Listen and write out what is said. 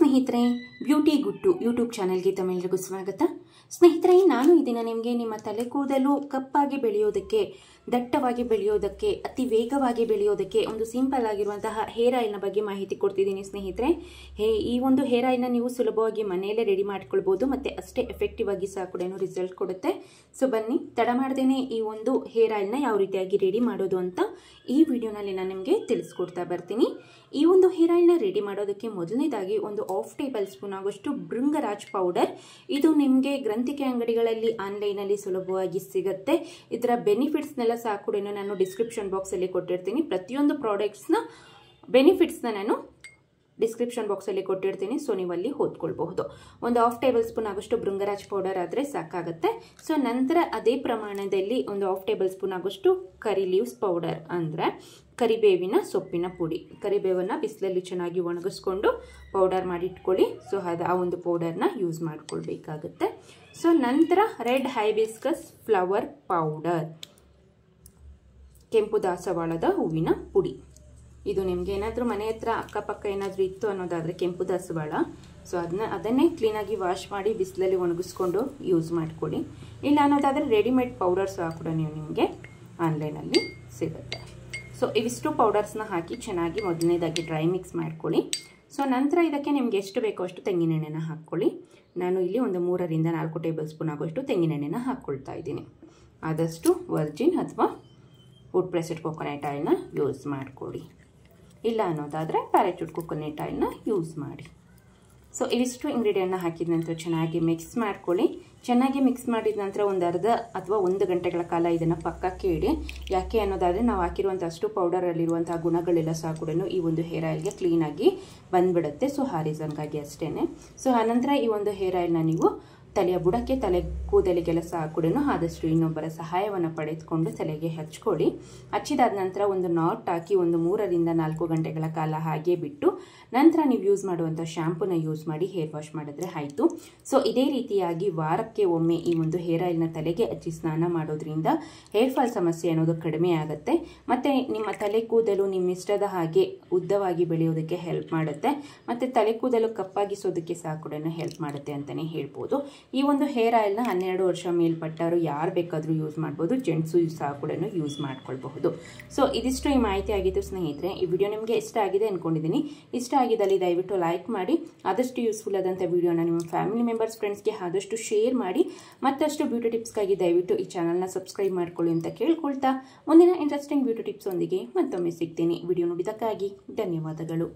ಸ್ನೇಹಿತರೆ, ಬ್ಯೂಟಿ ಗುಟ್ಟು ಯೂಟ್ಯೂಬ್ ಚಾನೆಲ್ಗೆ ತಮ್ಮೆಲ್ಲರಿಗೂ ಸ್ವಾಗತ. ಸ್ನೇಹಿತರೆ, ನಾನು ಈ ದಿನ ನಿಮಗೆ ನಿಮ್ಮ ತಲೆ ಕೂದಲು ಕಪ್ಪಾಗಿ ಬೆಳೆಯೋದಕ್ಕೆ, ದಟ್ಟವಾಗಿ ಬೆಳೆಯೋದಕ್ಕೆ, ಅತಿ ವೇಗವಾಗಿ ಬೆಳೆಯೋದಕ್ಕೆ ಒಂದು ಸಿಂಪಲ್ ಆಗಿರುವಂತಹ ಹೇರ್ ಆಯಿಲ್ನ ಬಗ್ಗೆ ಮಾಹಿತಿ ಕೊಡ್ತಿದ್ದೀನಿ. ಸ್ನೇಹಿತರೆ, ಈ ಒಂದು ಹೇರ್ ಆಯಿಲ್ನ ನೀವು ಸುಲಭವಾಗಿ ಮನೆಯಲ್ಲೇ ರೆಡಿ ಮಾಡ್ಕೊಳ್ಬೋದು ಮತ್ತು ಅಷ್ಟೇ ಎಫೆಕ್ಟಿವ್ ಆಗಿ ಸಹ ಕೂಡ ರಿಸಲ್ಟ್ ಕೊಡುತ್ತೆ. ಸೊ ಬನ್ನಿ, ತಡ ಮಾಡ್ದೇನೆ ಈ ಒಂದು ಹೇರ್ ಆಯಿಲ್ನ ಯಾವ ರೀತಿಯಾಗಿ ರೆಡಿ ಮಾಡೋದು ಅಂತ ಈ ವಿಡಿಯೋನಲ್ಲಿ ನಾನು ನಿಮಗೆ ತಿಳಿಸ್ಕೊಡ್ತಾ ಬರ್ತೀನಿ. ಈ ಒಂದು ಹೇರ್ ಆಯಿಲ್ನ ರೆಡಿ ಮಾಡೋದಕ್ಕೆ ಮೊದಲನೇದಾಗಿ ಒಂದು 1/2 ಟೇಬಲ್ ಸ್ಪೂನ್ ಆಗುವಷ್ಟು ಭೃಂಗರಾಜ್ ಪೌಡರ್. ಇದು ನಿಮಗೆ ಗ್ರಂಥಿಕೆ ಅಂಗಡಿಗಳಲ್ಲಿ ಆನ್ಲೈನಲ್ಲಿ ಸುಲಭವಾಗಿ ಸಿಗುತ್ತೆ. ಇದರ ಬೆನಿಫಿಟ್ಸ್ನೆಲ್ಲ ಸಹ ಕೂಡ ನಾನು ಡಿಸ್ಕ್ರಿಪ್ಷನ್ ಬಾಕ್ಸಲ್ಲಿ ಕೊಟ್ಟಿರ್ತೀನಿ. ಪ್ರತಿಯೊಂದು ಪ್ರಾಡಕ್ಟ್ಸ್ನ ಬೆನಿಫಿಟ್ಸ್ನ ನಾನು ಡಿಸ್ಕ್ರಿಪ್ಷನ್ ಬಾಕ್ಸಲ್ಲಿ ಕೊಟ್ಟಿರ್ತೀನಿ. ಸೊ ನೀವು ಅಲ್ಲಿ ಓದ್ಕೊಳ್ಬಹುದು. ಒಂದು 1/2 ಟೇಬಲ್ ಸ್ಪೂನ್ ಆಗುವಷ್ಟು ಭೃಂಗರಾಜ್ ಪೌಡರ್ ಆದರೆ ಸಾಕಾಗುತ್ತೆ. ಸೊ ನಂತರ ಅದೇ ಪ್ರಮಾಣದಲ್ಲಿ ಒಂದು 1/2 ಟೇಬಲ್ ಸ್ಪೂನ್ ಆಗುವಷ್ಟು ಕರಿ ಲೀವ್ಸ್ ಪೌಡರ್, ಅಂದರೆ ಕರಿಬೇವಿನ ಸೊಪ್ಪಿನ ಪುಡಿ. ಕರಿಬೇವನ್ನು ಬಿಸಿಲಲ್ಲಿ ಚೆನ್ನಾಗಿ ಒಣಗಿಸ್ಕೊಂಡು ಪೌಡರ್ ಮಾಡಿ ಇಟ್ಕೊಳ್ಳಿ. ಸೊ ಆ ಒಂದು ಪೌಡರ್ನ ಯೂಸ್ ಮಾಡ್ಕೊಳ್ಬೇಕಾಗುತ್ತೆ. ಸೊ ನಂತರ ರೆಡ್ ಹೈಬಿಸ್ಕಸ್ ಫ್ಲವರ್ ಪೌಡರ್, ಕೆಂಪು ದಾಸವಾಳದ ಹೂವಿನ ಪುಡಿ. ಇದು ನಿಮಗೆ ಏನಾದರೂ ಮನೆ ಹತ್ರ ಅಕ್ಕಪಕ್ಕ ಏನಾದರೂ ಇತ್ತು ಅನ್ನೋದಾದರೆ ಕೆಂಪು ದಾಸವಾಳ, ಸೊ ಅದನ್ನೇ ಕ್ಲೀನಾಗಿ ವಾಶ್ ಮಾಡಿ ಬಿಸಿಲಲ್ಲಿ ಒಣಗಿಸ್ಕೊಂಡು ಯೂಸ್ ಮಾಡ್ಕೊಳ್ಳಿ. ಇಲ್ಲ ಅನ್ನೋದಾದರೆ ರೆಡಿಮೇಡ್ ಪೌಡರ್ ಸಹ ಕೂಡ ನಿಮಗೆ ಆನ್ಲೈನಲ್ಲಿ ಸಿಗುತ್ತೆ. ಸೊ ಇವಿಷ್ಟು ಪೌಡರ್ಸ್ನ ಹಾಕಿ ಚೆನ್ನಾಗಿ ಮೊದಲನೇದಾಗಿ ಡ್ರೈ ಮಿಕ್ಸ್ ಮಾಡ್ಕೊಳ್ಳಿ. ಸೊ ನಂತರ ಇದಕ್ಕೆ ನಿಮಗೆ ಎಷ್ಟು ಬೇಕೋ ಅಷ್ಟು ತೆಂಗಿನೆಣ್ಣೆನ ಹಾಕ್ಕೊಳ್ಳಿ. ನಾನು ಇಲ್ಲಿ ಒಂದು 3 ರಿಂದ 4 ಟೇಬಲ್ ಸ್ಪೂನ್ ಆಗುವಷ್ಟು ತೆಂಗಿನೆಣ್ಣೆನ ಹಾಕ್ಕೊಳ್ತಾ ಇದ್ದೀನಿ. ಆದಷ್ಟು ವರ್ಜಿನ್ ಅಥವಾ ಫುಡ್ ಪ್ರೆಸ್ಡ್ ಕೊಕೊನೆಟ್ ಆಯಿಲ್ನ ಯೂಸ್ ಮಾಡಿಕೊಡಿ. ಇಲ್ಲ ಅನ್ನೋದಾದರೆ ಪ್ಯಾರಾಚೂಟ್ ಕೊಕೊನೆಟ್ ಆಯಿಲ್ನ ಯೂಸ್ ಮಾಡಿ. ಸೊ ಇವಿಷ್ಟು ಇಂಗ್ರೀಡಿಯೆಂಟ್ನ ಹಾಕಿದ ನಂತರ ಚೆನ್ನಾಗಿ ಮಿಕ್ಸ್ ಮಾಡ್ಕೊಳ್ಳಿ. ಚೆನ್ನಾಗಿ ಮಿಕ್ಸ್ ಮಾಡಿದ ನಂತರ ಒಂದು ಅರ್ಧ ಅಥವಾ 1 ಗಂಟೆಗಳ ಕಾಲ ಇದನ್ನು ಪಕ್ಕಕ್ಕೆ ಇಡಿ. ಯಾಕೆ ಅನ್ನೋದಾದರೆ ನಾವು ಹಾಕಿರುವಂಥ ಅಷ್ಟು ಪೌಡರಲ್ಲಿರುವಂತಹ ಗುಣಗಳೆಲ್ಲ ಸಹ ಕೂಡ ಈ ಒಂದು ಹೇರ್ ಆಯಿಲ್ಗೆ ಕ್ಲೀನಾಗಿ ಬಂದ್ಬಿಡುತ್ತೆ. ಸೊ ಆ ರೀಸನ್ಗಾಗಿ ಅಷ್ಟೇ. ಸೊ ಆನಂತರ ಈ ಒಂದು ಹೇರ್ ಆಯಿಲ್ನ ನೀವು ತಲೆಯ ಬುಡಕ್ಕೆ, ತಲೆ ಕೂದಲಿಗೆಲ್ಲ ಸಹ ಕೂಡ ಆದಷ್ಟು ಇನ್ನೊಬ್ಬರ ಸಹಾಯವನ್ನು ಪಡೆದುಕೊಂಡು ತಲೆಗೆ ಹಚ್ಕೊಳ್ಳಿ. ಹಚ್ಚಿದಾದ ನಂತರ ಒಂದು ನಾಟ್ ಹಾಕಿ ಒಂದು 3 ರಿಂದ 4 ಗಂಟೆಗಳ ಕಾಲ ಹಾಗೆ ಬಿಟ್ಟು ನಂತರ ನೀವು ಯೂಸ್ ಮಾಡುವಂಥ ಶಾಂಪೂನ ಯೂಸ್ ಮಾಡಿ ಹೇರ್ ವಾಶ್ ಮಾಡಿದ್ರೆ ಆಯಿತು. ಸೊ ಇದೇ ರೀತಿಯಾಗಿ ವಾರಕ್ಕೆ ಒಮ್ಮೆ ಈ ಒಂದು ಹೇರ್ ಆಯಿಲ್ನ ತಲೆಗೆ ಹಚ್ಚಿ ಸ್ನಾನ ಮಾಡೋದ್ರಿಂದ ಹೇರ್ ಫಾಲ್ ಸಮಸ್ಯೆ ಅನ್ನೋದು ಕಡಿಮೆ ಆಗುತ್ತೆ. ಮತ್ತು ನಿಮ್ಮ ತಲೆ ಕೂದಲು ನಿಮ್ಮ ಇಷ್ಟದ ಹಾಗೆ ಉದ್ದವಾಗಿ ಬೆಳೆಯೋದಕ್ಕೆ ಹೆಲ್ಪ್ ಮಾಡುತ್ತೆ. ಮತ್ತು ತಲೆ ಕೂದಲು ಕಪ್ಪಾಗಿಸೋದಕ್ಕೆ ಸಹ ಕೂಡ ಹೆಲ್ಪ್ ಮಾಡುತ್ತೆ ಅಂತಲೇ ಹೇಳ್ಬೋದು. ಈ ಒಂದು ಹೇರ್ ಆಯಿಲ್ನ 12 ವರ್ಷ ಮೇಲ್ಪಟ್ಟವರು ಯಾರು ಬೇಕಾದರೂ ಯೂಸ್ ಮಾಡ್ಬೋದು. ಜೆಂಟ್ಸು ಸಹ ಕೂಡ ಯೂಸ್ ಮಾಡ್ಕೊಳ್ಬಹುದು. ಸೊ ಇದಿಷ್ಟು ಈ ಮಾಹಿತಿ ಆಗಿತ್ತು ಸ್ನೇಹಿತರೆ. ಈ ವಿಡಿಯೋ ನಿಮಗೆ ಇಷ್ಟ ಆಗಿದೆ ಅಂದ್ಕೊಂಡಿದ್ದೀನಿ. ಇಷ್ಟ ಆಗಿದ್ದಲ್ಲಿ ದಯವಿಟ್ಟು ಲೈಕ್ ಮಾಡಿ, ಆದಷ್ಟು ಯೂಸ್ಫುಲ್ ಆದಂಥ ವಿಡಿಯೋನ ನಿಮ್ಮ ಫ್ಯಾಮಿಲಿ ಮೆಂಬರ್ಸ್, ಫ್ರೆಂಡ್ಸ್ಗೆ ಆದಷ್ಟು ಶೇರ್ ಮಾಡಿ. ಮತ್ತಷ್ಟು ಬ್ಯೂಟಿ ಟಿಪ್ಸ್ಗಾಗಿ ದಯವಿಟ್ಟು ಈ ಚಾನಲ್ನ ಸಬ್ಸ್ಕ್ರೈಬ್ ಮಾಡ್ಕೊಳ್ಳಿ ಅಂತ ಕೇಳ್ಕೊಳ್ತಾ ಮುಂದಿನ ಇಂಟ್ರೆಸ್ಟಿಂಗ್ ಬ್ಯೂಟಿ ಟಿಪ್ಸ್ ಒಂದಿಗೆ ಮತ್ತೊಮ್ಮೆ ಸಿಗ್ತೀನಿ. ವಿಡಿಯೋ ನೋಡಿದ್ದಕ್ಕಾಗಿ ಧನ್ಯವಾದಗಳು.